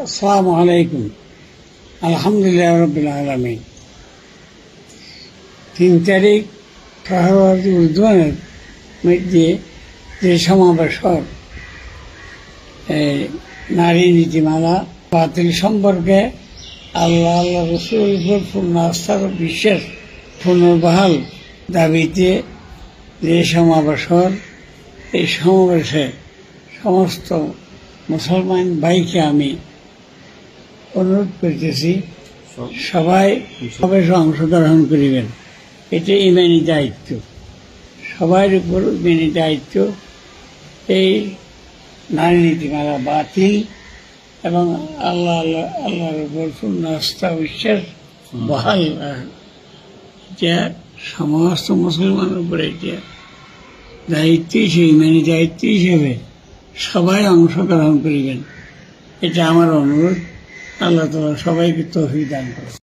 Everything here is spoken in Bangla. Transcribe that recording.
আসসালামু আলাইকুম। আলহামদুলিল্লাহ রাব্বিল আলামিন। 3 তারিখ ফেব্রুয়ারি উদ্যানের মধ্যে যে সমাবেশর নারী নীতিমালা বাতিল সম্পর্কে আল্লাহ রসুল উপর পূর্ণ আস্থার বিশ্বাস পুনর্বহাল দাবিতে যে সমাবেশর এই সমাবেশে সমস্ত মুসলমান ভাইকে আমি অনুরোধ করতেছি সবাই সমাবেশে অংশগ্রহণ করিবেন। এটা ইমানি দায়িত্ব, সবার উপর ইমানি দায়িত্ব। এই নারী নীতিমালা বাতিল এবং আল্লাহর উপর পূর্ণ আস্থা বিশ্বাস বহাল এটা সমস্ত মুসলমানের উপরে এটা দায়িত্ব হিসেবে, ইমানি দায়িত্ব হিসেবে সবাই অংশগ্রহণ করিবেন। এটা আমার অনুরোধ। আল্লাহ তাআলা সবাইকে তৌফিক দান করুন।